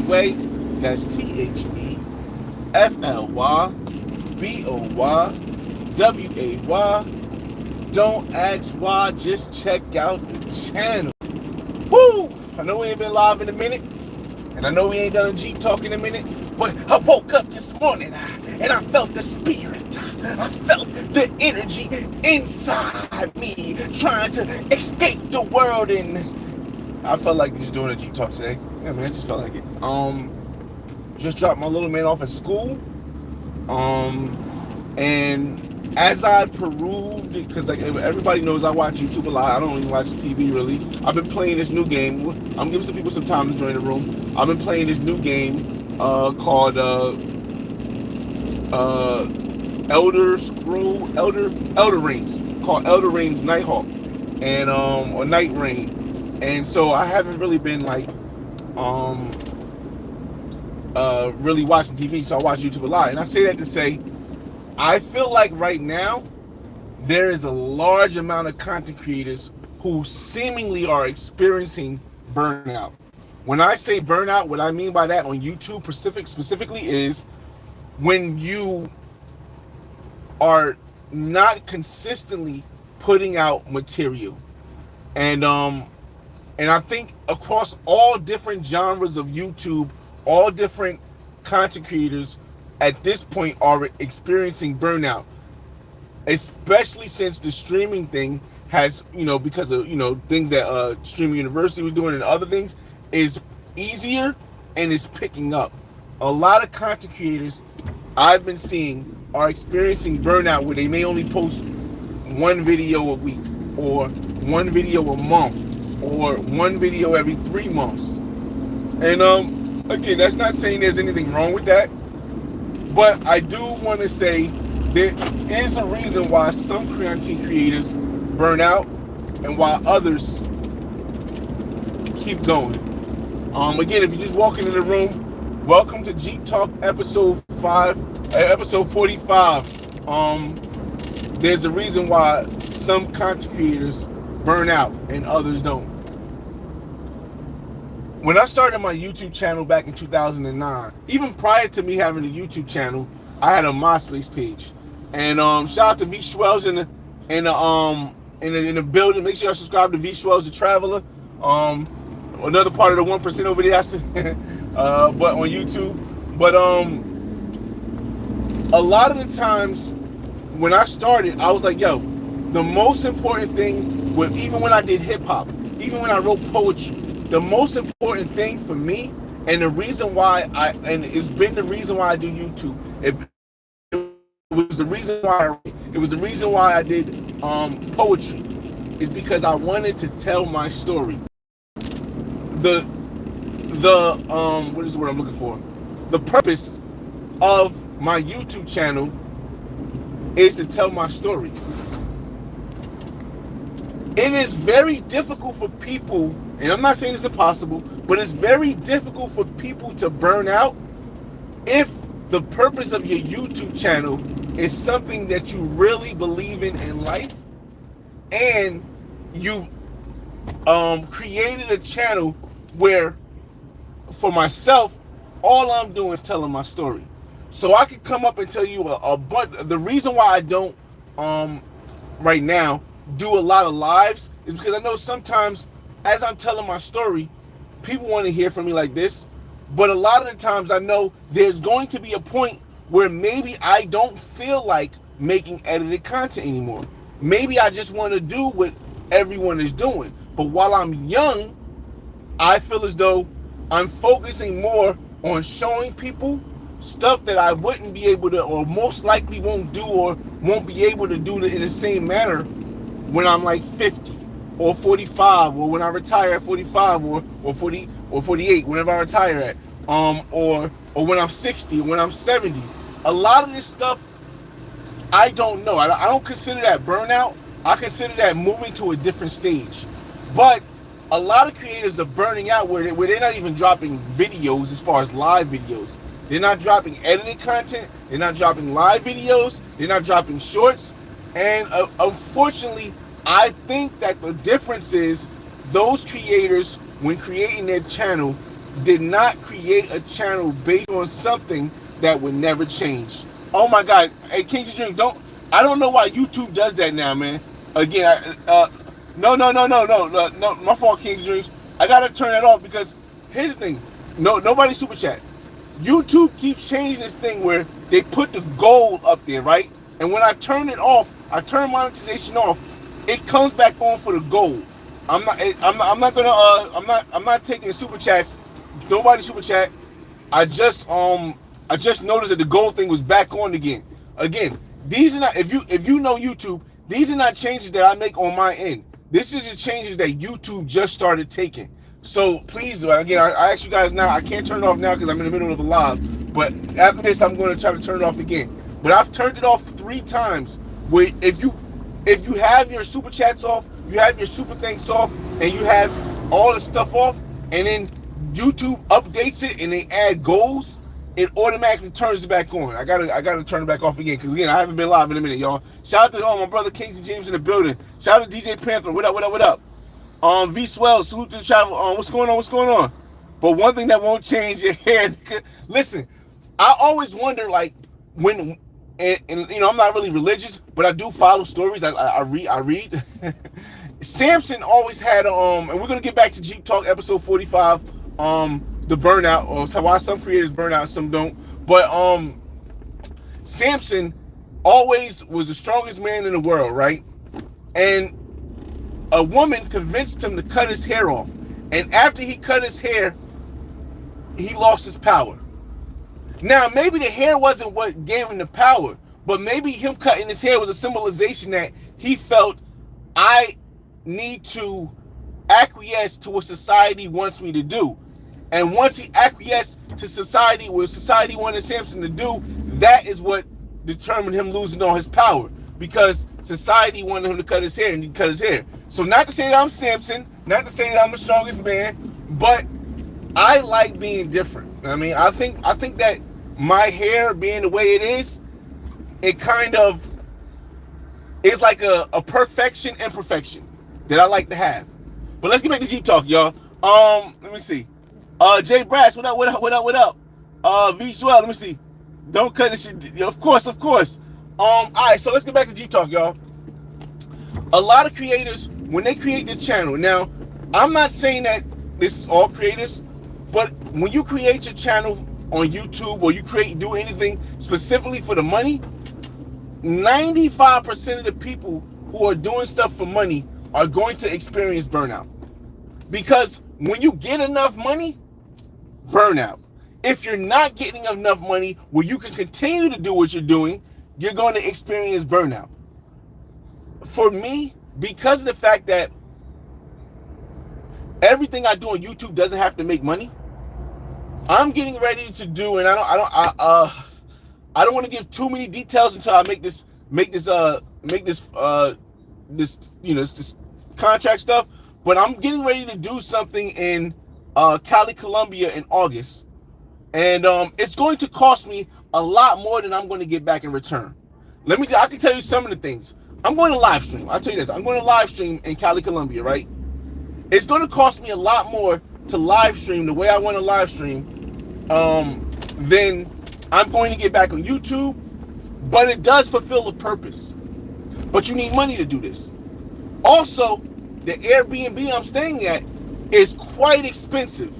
way. That's THEFLYBOYWAY. Don't ask why, just check out the channel. Woo! I know we ain't been live in a minute, and I know we ain't done Jeep Talk in a minute, but I woke up this morning and I felt the spirit. I felt the energy inside me trying to escape the world, and I felt like just doing a Jeep Talk today. Yeah, man, I just felt like it. Just dropped my little man off at school. And as I perused, because like everybody knows I watch YouTube a lot. I don't even watch TV really. I've been playing this new game. I'm giving some people some time to join the room. I've been playing this new game called Elder Rings, called Elder Rings Nighthawk, and or Night Rain. And so I haven't really been like really watching TV, so I watch YouTube a lot. And I say that to say, I feel like right now there is a large amount of content creators who seemingly are experiencing burnout. When I say burnout, what I mean by that on YouTube specifically is when you are not consistently putting out material. And I think across all different genres of YouTube, all different content creators at this point are experiencing burnout, especially since the streaming thing has, because of, things that Streaming University was doing and other things, is easier and is picking up. A lot of content creators I've been seeing are experiencing burnout where they may only post one video a week, or one video a month, or one video every 3 months. And again, that's not saying there's anything wrong with that, but I do want to say there is a reason why some content creators burn out and why others keep going. Again, if you're just walking in the room, welcome to Jeep Talk episode 45. There's a reason why some content creators burn out and others don't. When I started my YouTube channel back in 2009, even prior to me having a YouTube channel, I had a MySpace page. And shout out to V Schwells in the building. Make sure y'all subscribe to V Schwells the Traveler. Another part of the 1% over there, but on YouTube. But a lot of the times when I started, I was like, yo, the most important thing, even when I did hip hop, even when I wrote poetry, the most important thing for me, and the reason why it's been the reason why I do YouTube. It was the reason why I did poetry, is because I wanted to tell my story. What is the word I'm looking for? The purpose of my YouTube channel is to tell my story. It is very difficult for people, and I'm not saying it's impossible, but it's very difficult for people to burn out if the purpose of your YouTube channel is something that you really believe in life, and you've created a channel where, for myself, all I'm doing is telling my story. So I could come up and tell you a bunch. The reason why I don't right now do a lot of lives is because I know sometimes as I'm telling my story, people want to hear from me like this, but a lot of the times I know there's going to be a point where maybe I don't feel like making edited content anymore. Maybe I just want to do what everyone is doing. But while I'm young, I feel as though I'm focusing more on showing people stuff that I wouldn't be able to, or most likely won't do, or won't be able to do in the same manner when I'm like 50 or 45, or when I retire at 45, or 40 or 48, whenever I retire at, or when I'm 60, when I'm 70. A lot of this stuff, I don't know. I don't consider that burnout. I consider that moving to a different stage. But a lot of creators are burning out where they're not even dropping videos as far as live videos. They're not dropping edited content. They're not dropping live videos. They're not dropping shorts. And unfortunately, I think that the difference is those creators, when creating their channel, did not create a channel based on something that would never change. Oh my God! Hey, Kings of Dream, I don't know why YouTube does that now, man. Again, no, my fault, Kings of Dreams. I gotta turn that off because here's the thing: nobody super chat. YouTube keeps changing this thing where they put the goal up there, right? And when I turn it off, I turn monetization off. It comes back on for the goal. I'm not taking super chats. Nobody super chat. I just noticed that the gold thing was back on again. Again, these are not, if you know YouTube, these are not changes that I make on my end. This is the changes that YouTube just started taking. So please, again, I ask you guys now. I can't turn it off now because I'm in the middle of a live. But after this, I'm going to try to turn it off again. But I've turned it off 3 times. Where if you have your super chats off, you have your super thanks off, and you have all the stuff off, and then YouTube updates it and they add goals, it automatically turns it back on. I gotta turn it back off again because again I haven't been live in a minute, y'all. Shout out to my brother Kingsley James in the building. Shout out to DJ Panther. What up? V Swell, salute to the travel. What's going on? But one thing that won't change your hair. Listen, I always wonder like when and you know I'm not really religious, but I do follow stories. I read. Samson always had and we're gonna get back to Jeep Talk episode 45. The burnout, or why some creators burn out, some don't. But Samson always was the strongest man in the world, right? And a woman convinced him to cut his hair off. And after he cut his hair, he lost his power. Now, maybe the hair wasn't what gave him the power, but maybe him cutting his hair was a symbolization that he felt, I need to acquiesce to what society wants me to do. And once he acquiesced to society, what society wanted Samson to do, that is what determined him losing all his power. Because society wanted him to cut his hair, and he cut his hair. So not to say that I'm Samson, not to say that I'm the strongest man, but I like being different. I mean, I think that my hair being the way it is, it kind of is like a perfection imperfection that I like to have. But let's get back to Jeep Talk, y'all. Let me see. Jay Brass, what up? V Swell, let me see. Don't cut this shit. Of course. All right, so let's get back to Jeep Talk, y'all. A lot of creators, when they create their channel, now, I'm not saying that this is all creators, but when you create your channel on YouTube or you do anything specifically for the money, 95% of the people who are doing stuff for money are going to experience burnout. Because when you get enough money, burnout. If you're not getting enough money where you can continue to do what you're doing, you're going to experience burnout. For me, because of the fact that everything I do on YouTube doesn't have to make money, I'm getting ready to do, and I don't want to give too many details until I make this contract stuff. But I'm getting ready to do something in Cali, Colombia in August. And it's going to cost me a lot more than I'm going to get back in return. I can tell you some of the things. I'm going to live stream. I'll tell you this. I'm going to live stream in Cali, Colombia, right? It's going to cost me a lot more to live stream the way I want to live stream than I'm going to get back on YouTube. But it does fulfill a purpose. But you need money to do this. Also, the Airbnb I'm staying at is quite expensive,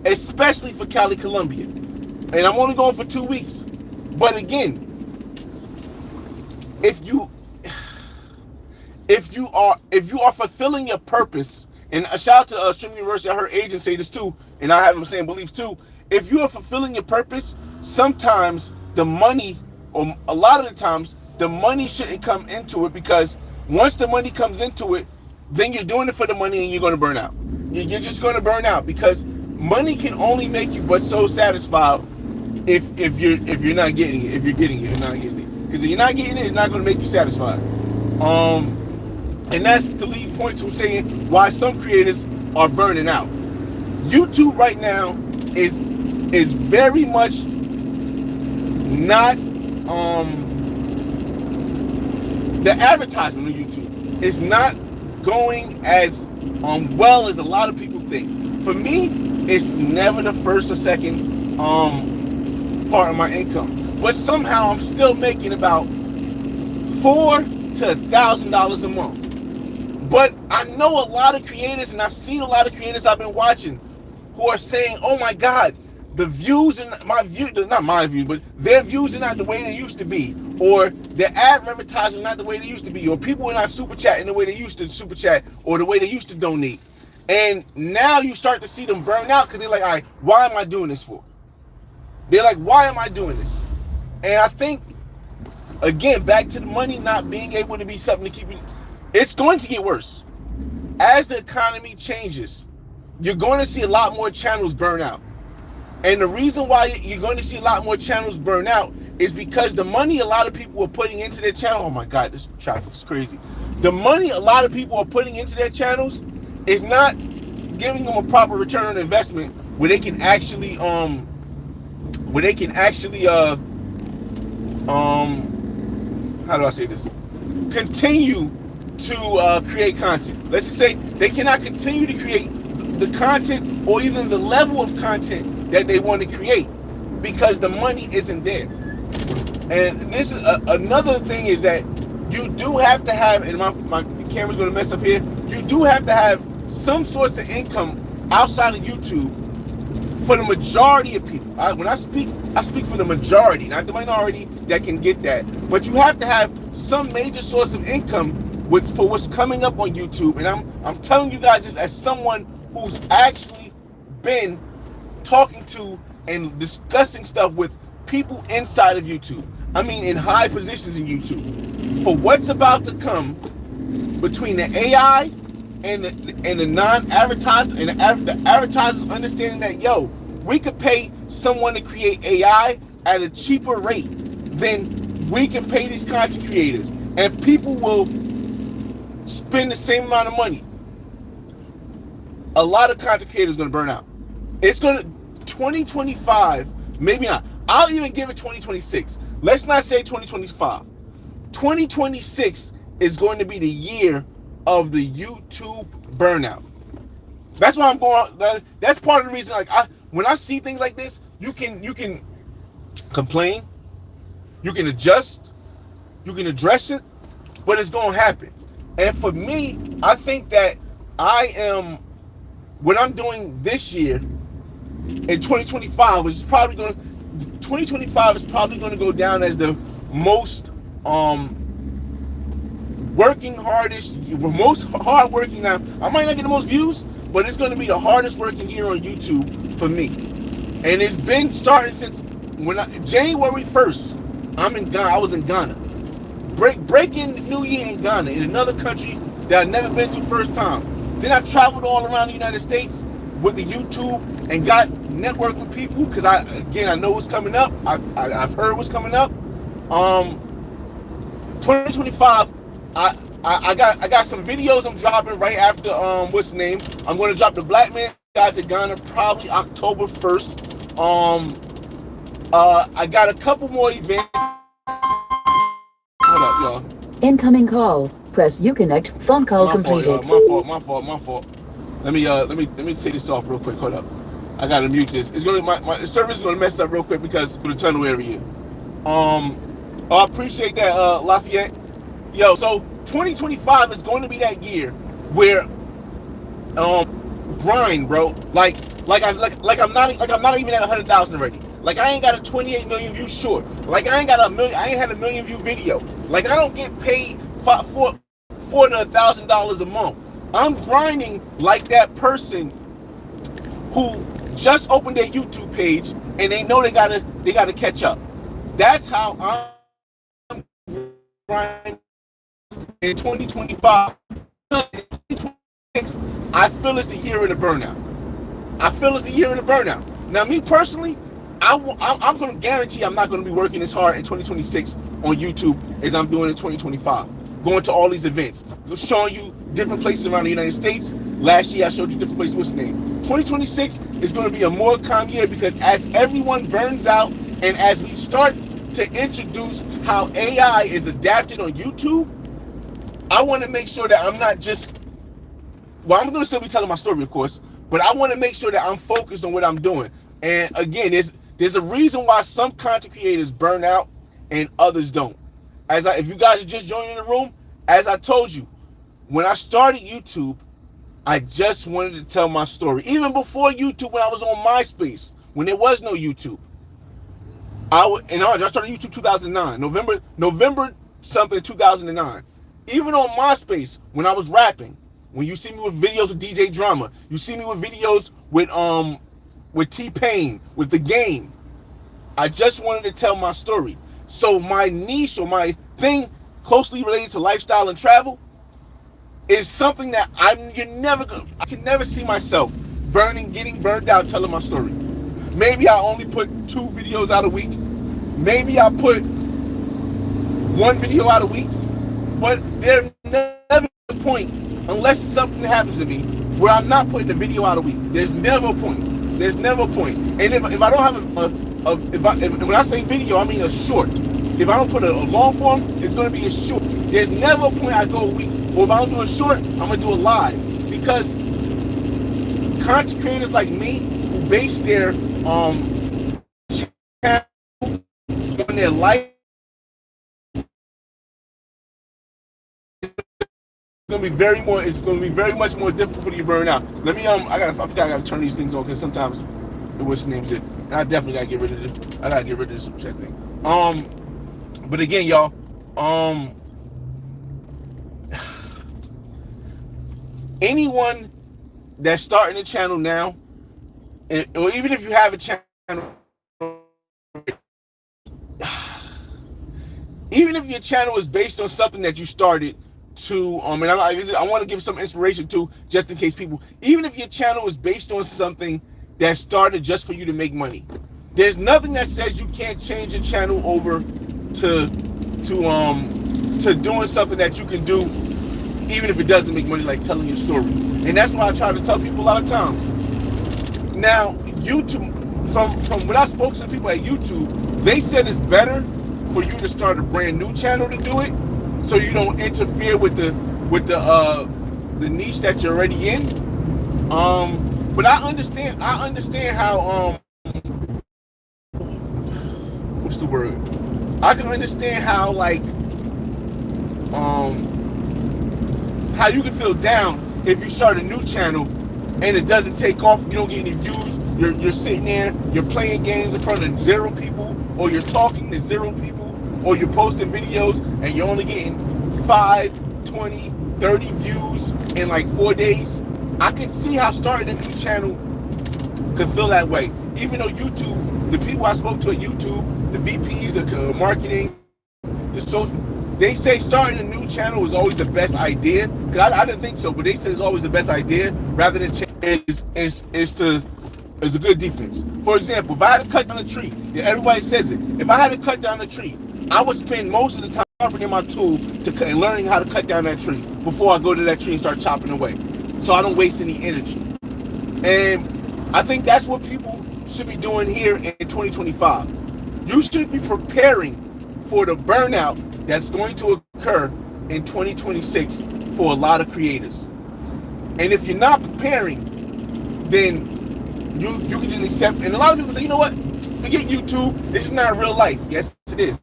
especially for Cali, Colombia. And I'm only going for 2 weeks. But again, if you are fulfilling your purpose, and a shout out to Stream University, I heard agents say this too, and I have them saying beliefs too. If you are fulfilling your purpose, sometimes the money, or a lot of the times, the money shouldn't come into it, because once the money comes into it, then you're doing it for the money and you're going to burn out. You're just going to burn out, because money can only make you but so satisfied if you're not getting it. If you're getting it, you're not getting it. Because if you're not getting it, it's not going to make you satisfied. And that's the lead point to saying why some creators are burning out. YouTube right now is very much not the advertisement on YouTube is not going as well as a lot of people think. For me, it's never the first or second part of my income. But somehow I'm still making about $400 to $1,000 a month. But I know a lot of creators, and I've seen a lot of creators I've been watching who are saying, "Oh my God, the views and my view, not my views, but their views are not the way they used to be, or their ad advertising not the way they used to be, or people are not super chatting the way they used to super chat, or the way they used to donate." And now you start to see them burn out because they're like, "All right, why am I doing this for?" They're like, "Why am I doing this?" And I think, again, back to the money not being able to be something to keep you, it's going to get worse. As the economy changes, you're going to see a lot more channels burn out. And the reason why you're going to see a lot more channels burn out is because the money a lot of people are putting into their channel, oh my God, this traffic is crazy. The money a lot of people are putting into their channels is not giving them a proper return on investment where they can actually how do I say this? Continue to create content. Let's just say they cannot continue to create the content or even the level of content that they want to create because the money isn't there. And this is another thing is that you do have to have, and my camera's going to mess up here, you do have to have some source of income outside of YouTube for the majority of people. When I speak for the majority, not the minority that can get that. But you have to have some major source of income for what's coming up on YouTube. And I'm telling you guys this as someone who's actually been talking to and discussing stuff with people inside of YouTube. I mean, in high positions in YouTube. For what's about to come between the AI and the non-advertisers and the advertisers understanding that, yo, we could pay someone to create AI at a cheaper rate than we can pay these content creators, and people will spend the same amount of money. A lot of content creators are going to burn out. It's going to 2025, maybe not. I'll even give it 2026. Let's not say 2025. 2026 is going to be the year of the YouTube burnout. That's why I'm going. That's part of the reason. Like, when I see things like this, you can complain, you can adjust, you can address it, but it's going to happen. And for me, I think that what I'm doing this year in 2025 is probably going to. 2025 is probably going to go down as the most working hardest, most hardworking. Now, I might not get the most views, but it's going to be the hardest working year on YouTube for me. And it's been starting since January 1st. I'm in Ghana. I was in Ghana. Breaking New Year in Ghana, in another country that I've never been to first time. Then I traveled all around the United States with the YouTube and got networked with people because I know what's coming up. I've heard what's coming up. 2025, I got some videos I'm dropping right after what's the name? I'm going to drop the Black Man Guide to Ghana probably October 1st. I got a couple more events. Hold up, y'all. Incoming call. Press Uconnect. Phone call completed. My fault. Let me take this off real quick. Hold up. I gotta mute this. It's gonna my service is gonna mess up real quick because of the tunnel area. I appreciate that, Lafayette. Yo, so 2025 is going to be that year where grind, bro. Like I'm not even at 100,000 already. Like I ain't got a 28 million view short. Like I ain't had a million view video. Like I don't get paid $400 to $1,000 a month. I'm grinding like that person who just opened their YouTube page and they know they gotta catch up. That's how I'm grinding in 2025. I feel it's the year of the burnout. Now, me personally, I'm going to guarantee I'm not going to be working as hard in 2026 on YouTube as I'm doing in 2025. Going to all these events, showing you different places around the United States. Last year, I showed you different places. What's the name? 2026 is going to be a more calm year because as everyone burns out and as we start to introduce how AI is adapted on YouTube, I want to make sure that I'm not just, well, I'm going to still be telling my story, of course, but I want to make sure that I'm focused on what I'm doing. And again, there's a reason why some content creators burn out and others don't. If you guys are just joining the room, as I told you, when I started YouTube, I just wanted to tell my story. Even before YouTube, when I was on MySpace, when there was no YouTube, I started YouTube 2009, November something 2009. Even on MySpace, when I was rapping, when you see me with videos with DJ Drama, you see me with videos with T-Pain, with The Game. I just wanted to tell my story. So my niche or my thing closely related to lifestyle and travel is something that I can never see myself getting burned out telling my story. Maybe I only put 2 videos out a week. Maybe I put 1 video out a week. But there's never a point, unless something happens to me, where I'm not putting a video out a week. There's never a point. There's never a point. And if I don't have when I say video, I mean a short. If I don't put a long form, it's going to be a short. There's never a point I go a week. Or if I don't do a short, I'm going to do a live. Because content creators like me, who base their channel on their life, it's going to be very much more difficult for you to burn out. Let me I gotta turn these things on, because sometimes what's the name's it. And I definitely gotta get rid of this. I gotta get rid of this super chat thing. But again, y'all, anyone that's starting a channel now, or even if you have a channel, even if your channel is based on something that you started to, and I want to give some inspiration to, just in case people, even if your channel is based on something that started just for you to make money, there's nothing that says you can't change your channel over to doing something that you can do even if it doesn't make money, like telling your story. And that's why I try to tell people a lot of times. Now, YouTube, from when I spoke to people at YouTube, they said it's better for you to start a brand new channel to do it, so you don't interfere with the niche that you're already in. But I understand how what's the word? I can understand how, like, how you can feel down if you start a new channel and it doesn't take off, you don't get any views, you're sitting there, you're playing games in front of 0 people, or you're talking to 0 people, or you're posting videos and you're only getting 5, 20, 30 views in like 4 days. I can see how starting a new channel could feel that way. Even though YouTube, the people I spoke to at YouTube, the VPs, the marketing, the social, they say starting a new channel is always the best idea. Cause I didn't think so, but they said it's always the best idea, rather than is a good defense. For example, if I had to cut down a tree, everybody says it. If I had to cut down a tree, I would spend most of the time sharpening my tool and learning how to cut down that tree before I go to that tree and start chopping away, so I don't waste any energy. And I think that's what people should be doing here in 2025. You should be preparing for the burnout that's going to occur in 2026 for a lot of creators. And if you're not preparing, then you can just accept. And a lot of people say, you know what? Forget YouTube. It's not real life. Yes, it is.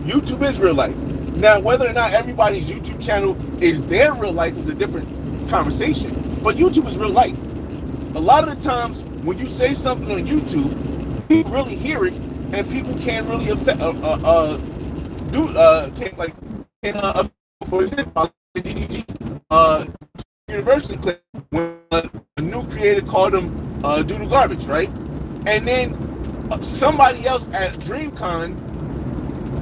YouTube is real life. Now, whether or not everybody's YouTube channel is their real life is a different conversation. But YouTube is real life. A lot of the times when you say something on YouTube, people really hear it, and people can't really for example, the DDG University clip, when a new creator called them do the garbage, right? And then somebody else at DreamCon,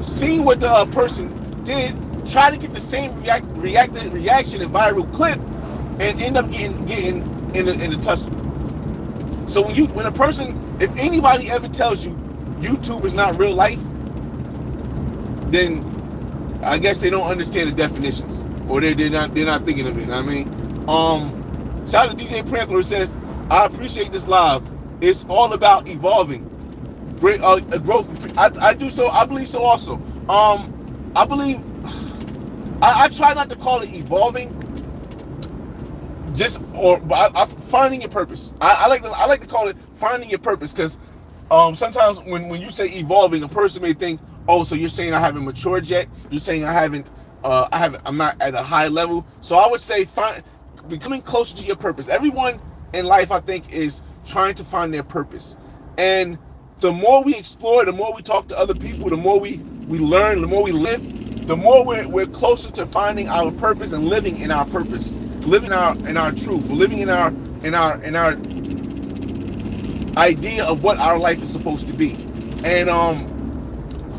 seeing what the person did, try to get the same reaction and viral clip, and end up getting in a tussle. So when a person, if anybody ever tells you YouTube is not real life, then I guess they don't understand the definitions, or they're not thinking of it. I mean, shout out to DJ Panther, who says, "I appreciate this live. It's all about evolving, great growth." I do so. I believe so also. I try not to call it evolving, just or finding your purpose. I like to call it finding your purpose, because sometimes when you say evolving, a person may think, oh, so you're saying I haven't matured yet. You're saying I'm not at a high level. So I would say becoming closer to your purpose. Everyone in life, I think, is trying to find their purpose. And the more we explore, the more we talk to other people, the more we learn, the more we live, the more we're closer to finding our purpose and living in our purpose, living in our truth, living in our idea of what our life is supposed to be. And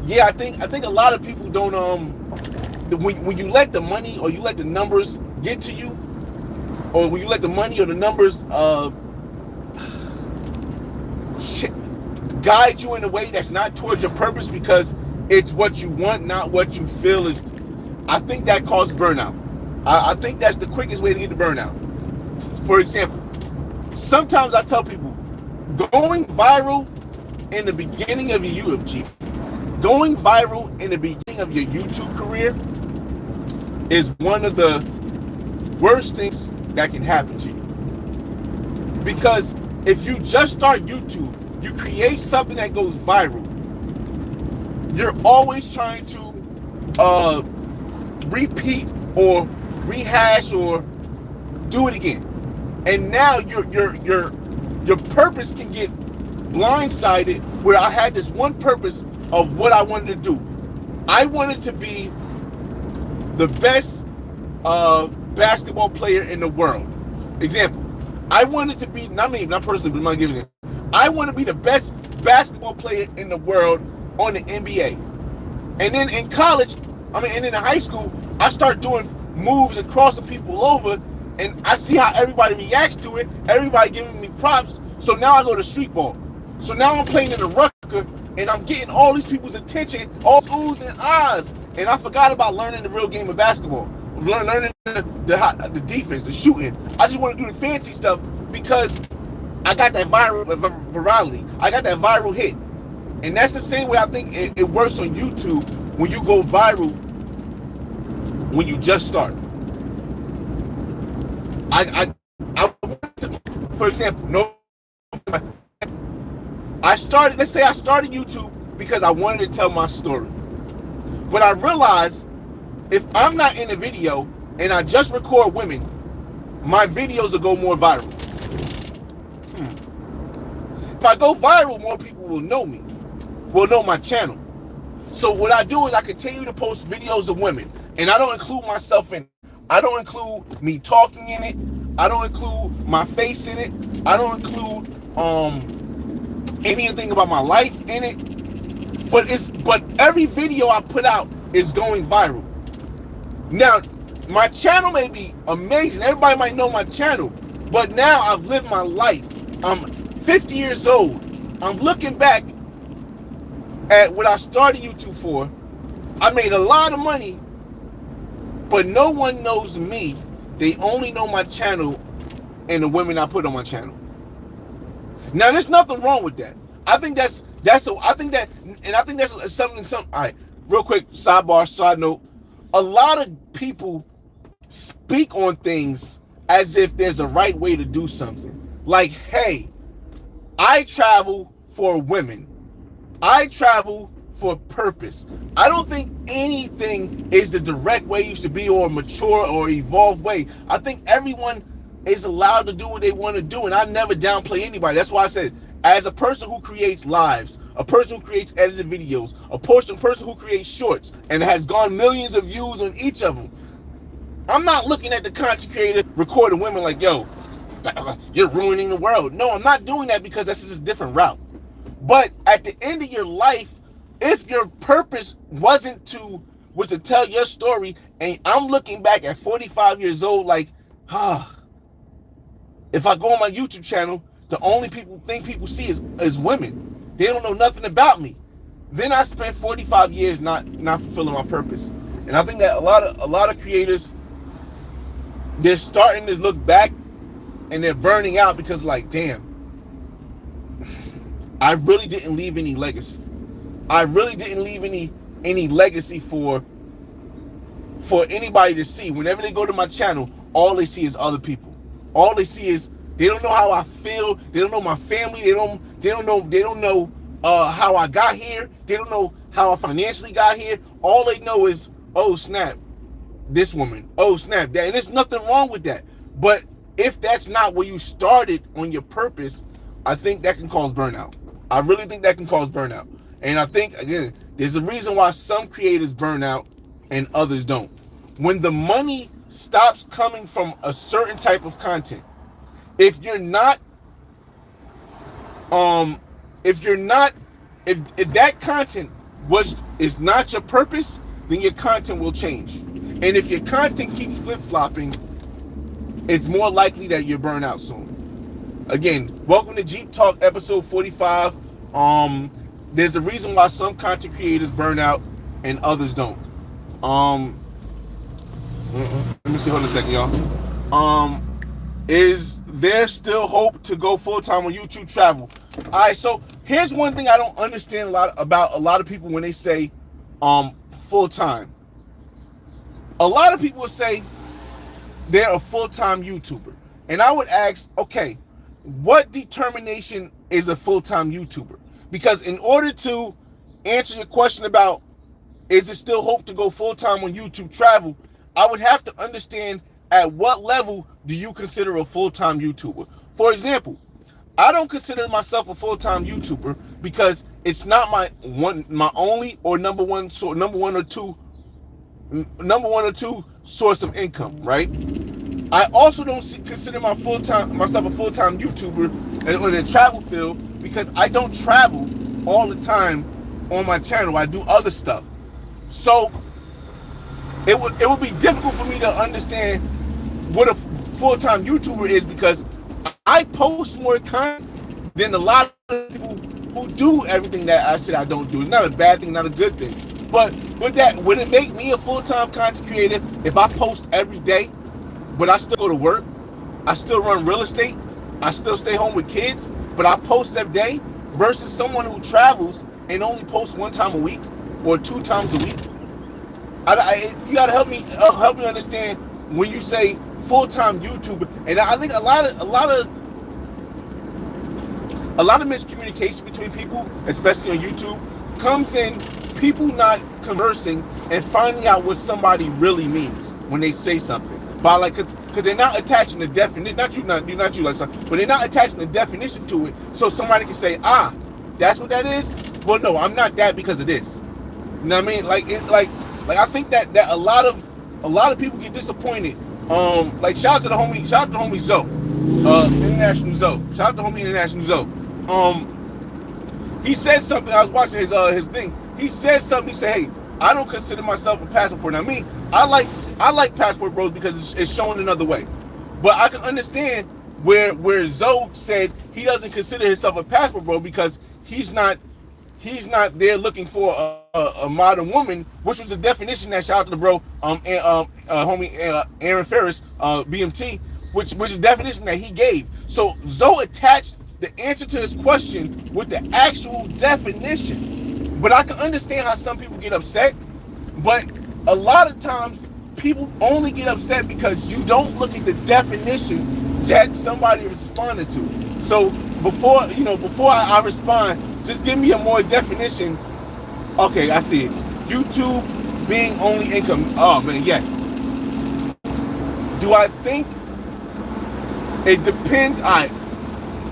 yeah, I think a lot of people don't when you let the money or you let the numbers get to you, or when you let the money or the numbers guide you in a way that's not towards your purpose, because it's what you want, not what you feel is. I think that causes burnout. I think that's the quickest way to get to burnout. For example, sometimes I tell people, going viral in the beginning of your going viral in the beginning of your YouTube career is one of the worst things that can happen to you. Because if you just start YouTube, you create something that goes viral, you're always trying to repeat or rehash or do it again. And now your purpose can get blindsided, where I had this one purpose of what I wanted to do. I wanted to be the best basketball player in the world. Example, I wanted to be, not personally, but I'm not giving it. I want to be the best basketball player in the world on the NBA. And then in college, and then in high school, I start doing moves and crossing people over, and I see how everybody reacts to it. Everybody giving me props. So now I go to street ball. So now I'm playing in the rucker, and I'm getting all these people's attention, all oohs and ahs. And I forgot about learning the real game of basketball, learning the defense, the shooting. I just want to do the fancy stuff because I got that virality. I got that viral hit. And that's the same way I think it works on YouTube when you go viral when you just start. For example, let's say I started YouTube because I wanted to tell my story. But I realized if I'm not in a video and I just record women, my videos will go more viral. If I go viral, more people will know me, will know my channel. So what I do is I continue to post videos of women, and I don't include myself in it. I don't include me talking in it. I don't include my face in it. I don't include anything about my life in it. But every video I put out is going viral. Now, my channel may be amazing. Everybody might know my channel. But now I've lived my life. I'm 50 years old. I'm looking back at what I started YouTube for. I made a lot of money, but no one knows me. They only know my channel and the women I put on my channel. Now, there's nothing wrong with that. I think that's something. All right, real quick, sidebar, side note. A lot of people speak on things as if there's a right way to do something. Like, hey, I travel for women. I travel for purpose. I don't think anything is the direct way you should be, or mature or evolved way. I think everyone is allowed to do what they want to do, and I never downplay anybody. That's why I said, as a person who creates lives, a person who creates edited videos, a person who creates shorts and has gone millions of views on each of them, I'm not looking at the content creator recording women like, yo, you're ruining the world. No, I'm not doing that, because that's just a different route. But at the end of your life, if your purpose was to tell your story, and I'm looking back at 45 years old like, if I go on my YouTube channel, the only thing people see is women. They don't know nothing about me. Then I spent 45 years not fulfilling my purpose. And I think that a lot of creators, they're starting to look back and they're burning out because, like, damn, I really didn't leave any legacy. I really didn't leave any legacy for anybody to see. Whenever they go to my channel, all they see is other people. All they see is, they don't know how I feel. They don't know my family. They don't know how I got here. They don't know how I financially got here. All they know is, oh snap, this woman. Oh snap, that. And there's nothing wrong with that. But if that's not where you started on your purpose, I think that can cause burnout. I really think that can cause burnout. And I think, again, there's a reason why some creators burn out and others don't. When the money stops coming from a certain type of content, if that content is not your purpose, then your content will change. And if your content keeps flip-flopping, it's more likely that you're burnt out soon. Again, welcome to Jeep Talk episode 45. There's a reason why some content creators burn out and others don't. Let me see, hold on a second, y'all. Is there still hope to go full-time on YouTube travel? All right, so here's one thing I don't understand about a lot of people when they say full-time. A lot of people would say they're a full-time YouTuber. And I would ask, okay, what determination is a full-time YouTuber? Because in order to answer your question about is there still hope to go full-time on YouTube travel, I would have to understand at what level do you consider a full-time YouTuber. For example, I don't consider myself a full-time YouTuber because it's not my only or number one or two source of income, right? I also don't consider myself a full-time YouTuber in the travel field because I don't travel all the time on my channel. I do other stuff. So it would be difficult for me to understand what a full-time YouTuber is because I post more content than a lot of people who do everything that I said I don't do. It's not a bad thing, not a good thing. But would it make me a full-time content creator if I post every day, but I still go to work, I still run real estate, I still stay home with kids, but I post every day versus someone who travels and only posts one time a week or 2 times a week? You gotta help me understand when you say full-time YouTuber. And I think a lot of miscommunication between people, especially on YouTube, comes in people not conversing and finding out what somebody really means when they say something. But because they're not attaching the definition, not you like something, but they're not attaching the definition to it, so somebody can say, that's what that is. Well, no, I'm not that because of this. You know what I mean? Like I think that a lot of people get disappointed. Like shout out to the homie Zoe, International Zoe. Shout out to homie International Zoe. He said something. I was watching his thing. He said something. He said, "Hey, I don't consider myself a passport." Now, me, I like passport bros because it's showing another way. But I can understand where Zoe said he doesn't consider himself a passport bro because he's not there looking for a modern woman, which was the definition that, shout out to the bro, homie Aaron Ferris, BMT, which was the definition that he gave. So Zoe attached the answer to his question with the actual definition. But I can understand how some people get upset, but a lot of times people only get upset because you don't look at the definition that somebody responded to. So before I respond, just give me a more definition. Okay, I see it. YouTube being only income. Oh man, yes. Do I think it depends? All right.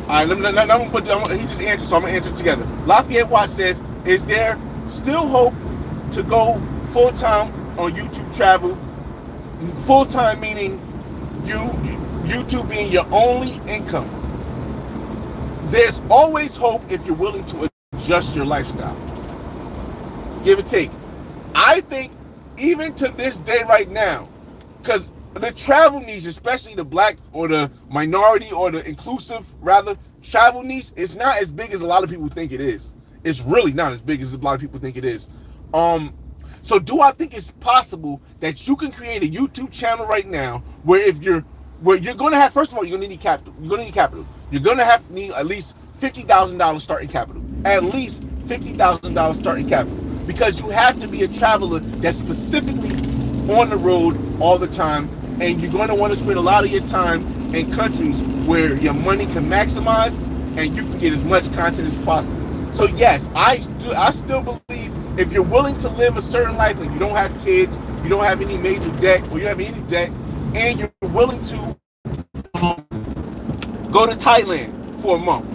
He just answered, so I'm gonna answer it together. Lafayette Watts says, "Is there still hope to go full time on YouTube travel? Full time meaning YouTube being your only income. There's always hope if you're willing to adjust your lifestyle. Give or take. I think even to this day right now, because the travel niche, especially the black or the minority or the inclusive, rather, travel niche is not as big as a lot of people think it is. It's really not as big as a lot of people think it is. So do I think it's possible that you can create a YouTube channel right now where you're going to have, first of all, you're going to need capital. You're going to need capital. You're going to need at least $50,000 starting capital. At least $50,000 starting capital. Because you have to be a traveler that's specifically on the road all the time, and you're going to want to spend a lot of your time in countries where your money can maximize and you can get as much content as possible. So yes, I still believe if you're willing to live a certain life, like you don't have kids, you don't have any major debt, or you don't have any debt, and you're willing to go to Thailand for a month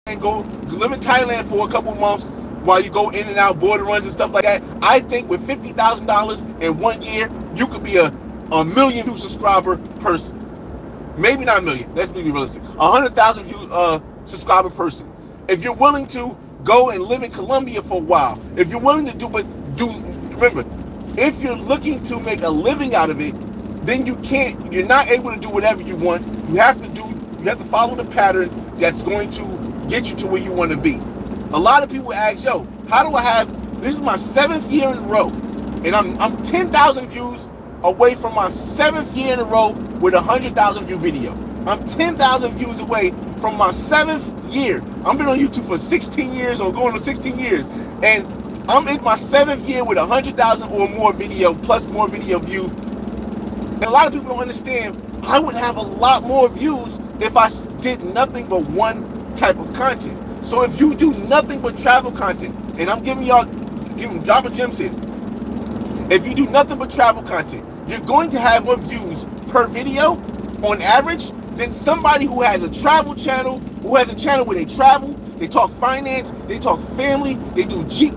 and go live in Thailand for a couple months while you go in and out border runs and stuff like that. I think with $50,000 in 1 year, you could be a million view subscriber person. Maybe not a million. Let's be realistic. 100,000 view subscriber person. If you're willing to go and live in Colombia for a while, if you're willing to remember, if you're looking to make a living out of it, then you're not able to do whatever you want. You have to follow the pattern that's going to get you to where you want to be. A lot of people ask, yo, how do I have, this is my 7th year in a row, and I'm 10,000 views away from my 7th year in a row with 100,000 view video. I'm 10,000 views away from my 7th year. I've been on YouTube for 16 years or going on 16 years, and I'm in my 7th year with 100,000 or more video plus more video view. And a lot of people don't understand, I would have a lot more views if I did nothing but one type of content. So if you do nothing but travel content, and I'm giving dropping gems here. If you do nothing but travel content, you're going to have more views per video on average than somebody who has a travel channel, who has a channel where they travel, they talk finance, they talk family, they do Jeep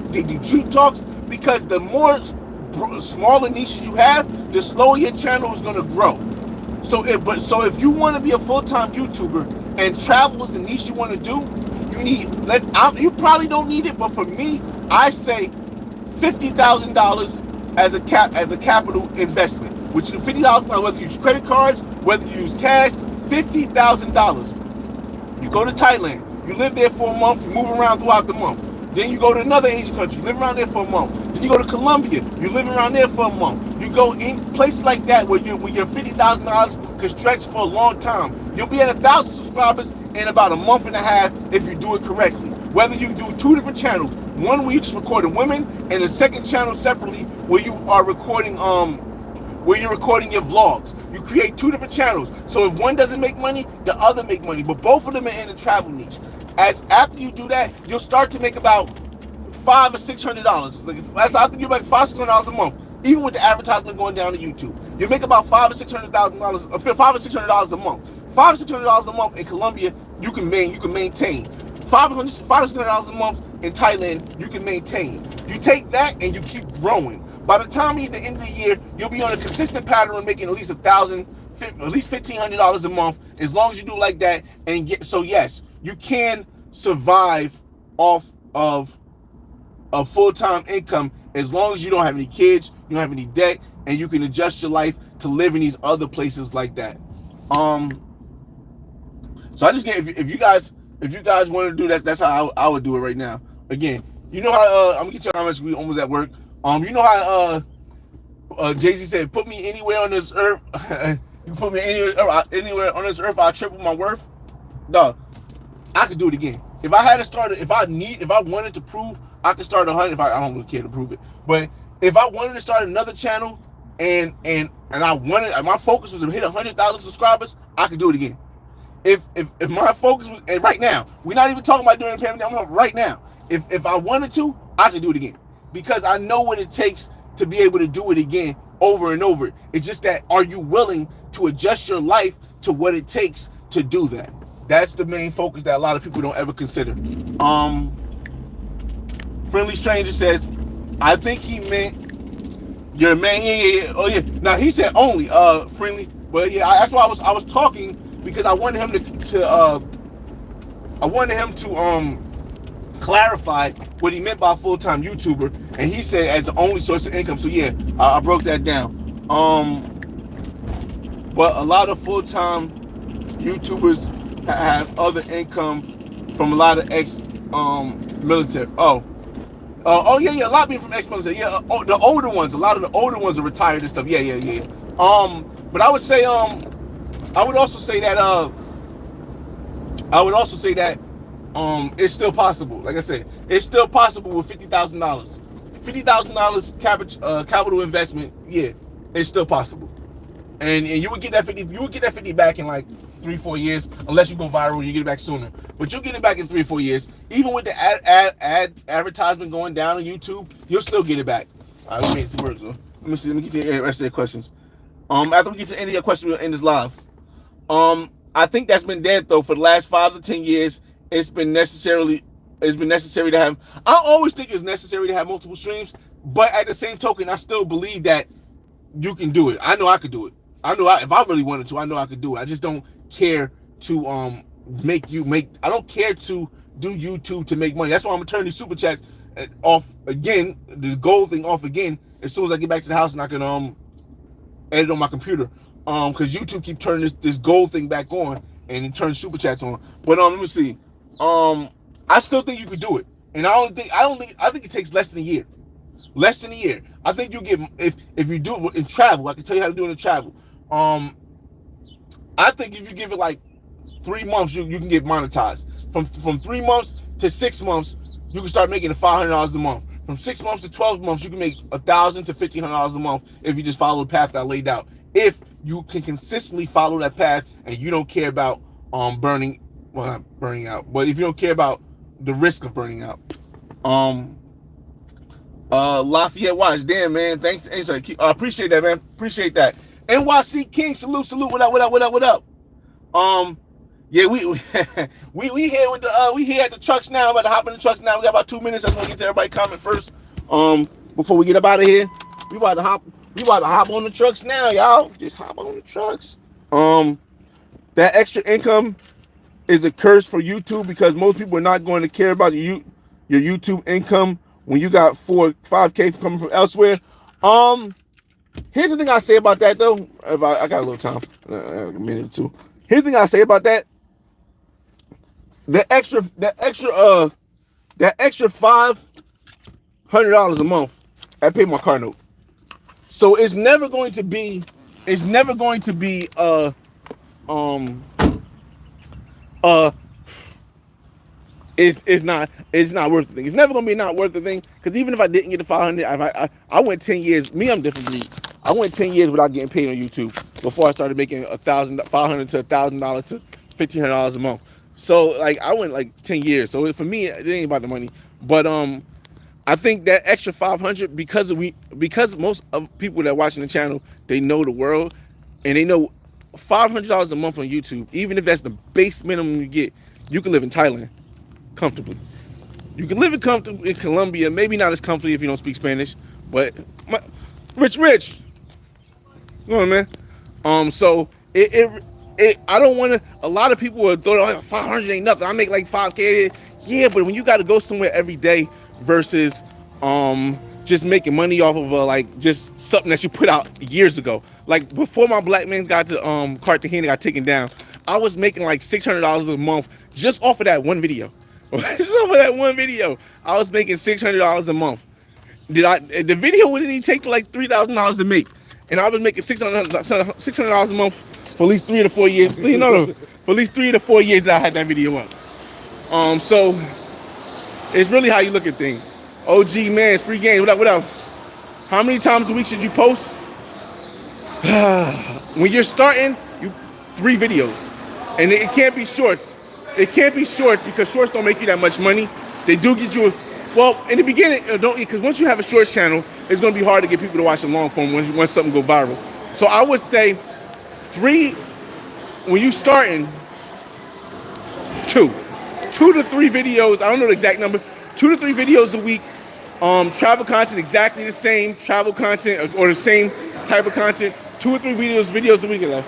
talks, because the more smaller niches you have, the slower your channel is going to grow. So if you want to be a full-time YouTuber and travel is the niche you want to do, you probably don't need it, but for me, I say $50,000 as a capital investment, which is $50,000, whether you use credit cards, whether you use cash, $50,000. You go to Thailand, you live there for a month, you move around throughout the month. Then you go to another Asian country, you live around there for a month. Then you go to Colombia, you live around there for a month. You go in places like that where your $50,000 could stretch for a long time. You'll be at 1,000 subscribers in about a month and a half if you do it correctly. Whether you do 2 different channels, one where you're just recording women, and the second channel separately where you are recording your vlogs. You create 2 different channels. So if one doesn't make money, the other make money. But both of them are in the travel niche. After you do that, you'll start to make about $500 or $600. That's after you make $500 or $600 a month. Even with the advertisement going down to YouTube, you make about $500 or $600,000, $500 or $600 a month. $500 or $600 a month in Colombia, you can maintain. $500 or $600 a month in Thailand, you can maintain. You take that and you keep growing. By the time you hit the end of the year, you'll be on a consistent pattern of making at least $1,000, at least $1,500 a month, as long as you do it like that. So yes, you can survive off of a full-time income as long as you don't have any kids, you don't have any debt, and you can adjust your life to live in these other places like that. So I just get, if you guys want to do that, that's how I would do it right now. Again, you know how I'm gonna get you how much we almost at work. You know how Jay-Z said, "Put me anywhere on this earth. You put me anywhere on this earth, I'll triple my worth." No, I could do it again. If I had to start, if I wanted to prove, I could start 100. I don't really care to prove it, but if I wanted to start another channel and I wanted, my focus was to hit 100,000 subscribers, I could do it again. If my focus was, and right now, we're not even talking about doing the pandemic. I'm talking right now. If I wanted to, I could do it again, because I know what it takes to be able to do it again over and over. It's just that, are you willing to adjust your life to what it takes to do that? That's the main focus that a lot of people don't ever consider. Friendly Stranger says, I think he meant your man. Yeah. Oh yeah. Now he said only friendly, but yeah, that's why I was talking, because I wanted him to clarify what he meant by full-time YouTuber, and he said as the only source of income. So yeah, I broke that down. But a lot of full-time YouTubers have other income from a lot of ex-military. Oh yeah, a lot of people from ex-military. Yeah, the older ones. A lot of the older ones are retired and stuff. Yeah. But I would say I would also say that it's still possible. Like I said, it's still possible with $50,000. $50,000 capital investment. Yeah, it's still possible. And you would get that 50. You would get that 50 back in like 3-4 years, unless you go viral and you get it back sooner. But you'll get it back in 3-4 years. Even with the advertisement going down on YouTube, you'll still get it back. All right, we made it to work. So let me see. Let me get to the rest of the questions. After we get to the end of your question, we'll end this live. I think that's been dead though for the last 5 to 10 years. It's been necessary to have. I always think it's necessary to have multiple streams, but at the same token, I still believe that you can do it. I know I could do it. I know if I really wanted to, I know I could do it. I just don't care to I don't care to do YouTube to make money. That's why I'm gonna turn these super chats off again, the gold thing off again, as soon as I get back to the house and I can edit on my computer. Because YouTube keep turning this gold thing back on and it turns super chats on. But let me see. I still think you could do it, and I think it takes less than a year. Less than a year. I think you get if you do it in travel. I can tell you how to do it in travel. I think if you give it like 3 months, you can get monetized. From 3 months to 6 months, you can start making $500 a month. From 6 months to 12 months, you can make $1,000 to $1,500 a month if you just follow the path that I laid out. If you can consistently follow that path and you don't care about not burning out, but if you don't care about the risk of burning out. Lafayette Watch, damn man, thanks. I appreciate that, man. Appreciate that. NYC King, salute. What up? Yeah, we here with the we here at the trucks now. I'm about to hop in the trucks now. We got about 2 minutes. I just want to get to everybody comment first. Before we get up out of here, we about to hop on the trucks now, y'all. Just hop on the trucks. That extra income is a curse for YouTube because most people are not going to care about your YouTube income when you got 4-5K coming from elsewhere. Here's the thing I say about that though. If I got a little time, a minute or two. Here's the thing I say about that. That extra $500 a month, I pay my car note. So it's never going to be it's not worth the thing. It's never gonna be not worth the thing because even if I didn't get the 500, I went 10 years. I'm different breed. I went 10 years without getting paid on YouTube before I started making $500 to $1,000 to $1,500 a month. So like I went like 10 years. So for me, it ain't about the money. But I think that extra 500 because most of people that are watching the channel, they know the world and they know $500 a month on YouTube. Even if that's the base minimum you get, you can live in Thailand comfortably. You can live in Colombia, maybe not as comfortably if you don't speak Spanish, but rich. You know what I mean? So I don't want to. A lot of people will throw like 500 ain't nothing. I make like 5K. Yeah, but when you got to go somewhere every day versus just making money off of like just something that you put out years ago. Like before my black man got to Cartagena got taken down, I was making like $600 a month just off of that one video. Just off of that one video, I was making $600 a month. The video wouldn't even take like $3,000 to make, and I was making $600 a month for at least 3 to 4 years. For at least 3 to 4 years that I had that video up. So it's really how you look at things. OG man, it's free game. What up? How many times a week should you post? When you're starting, 3 videos, and it can't be shorts. It can't be shorts because shorts don't make you that much money. They do get you. Well, in the beginning, don't, because once you have a shorts channel, it's going to be hard to get people to watch the long form once something go viral. So I would say 3 when you starting. 2 to 3 videos. I don't know the exact number. 2 to 3 videos a week. Travel content exactly the same. Travel content or the same type of content. 2 or 3 videos a week ago,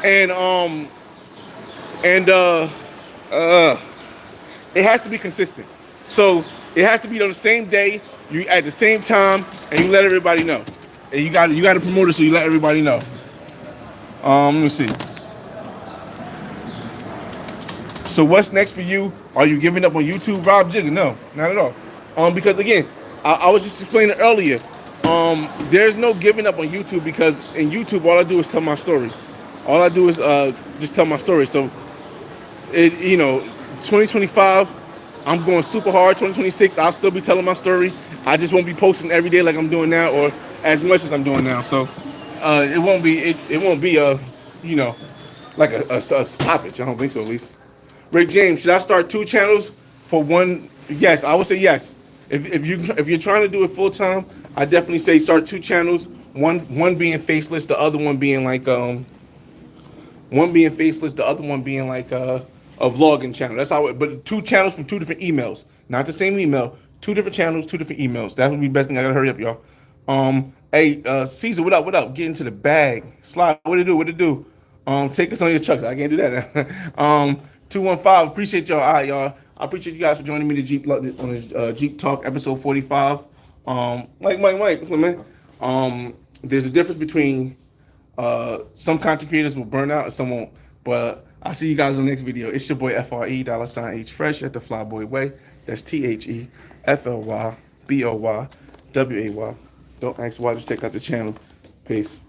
and it has to be consistent. So it has to be on the same day, you at the same time, and you let everybody know. And you got to promote it so you let everybody know. Let me see. So what's next for you? Are you giving up on YouTube, Rob Jigger? No, not at all. Because again, I was just explaining earlier. There's no giving up on YouTube because in YouTube all I do is tell my story. All I do is just tell my story. So 2025, I'm going super hard. 2026, I'll still be telling my story. I just won't be posting every day like I'm doing now or as much as I'm doing now. So It won't be. It won't be a, you know, like a stoppage. I don't think so, at least. Rick James, should I start 2 channels for one? Yes, I would say yes. If you're trying to do it full time, I definitely say start 2 channels. One being faceless, the other one being like one being faceless, the other one being like a vlogging channel. That's how. But 2 channels from 2 different emails, not the same email. 2 different channels, 2 different emails. That would be the best thing. I gotta hurry up, y'all. Hey, Caesar, what up? What up? Get into the bag. Slide. What it do? What it do? Take us on your truck. I can't do that. 215. Appreciate y'all. All right, y'all. I appreciate you guys for joining me to Jeep on the Jeep Talk episode 45. Mike, what's up, man? There's a difference between some content creators will burn out and some won't. But I'll see you guys in the next video. It's your boy FRE $H Fresh at the Flyboy Way. That's THEFLYBOYWAY. Don't ask why, just check out the channel. Peace.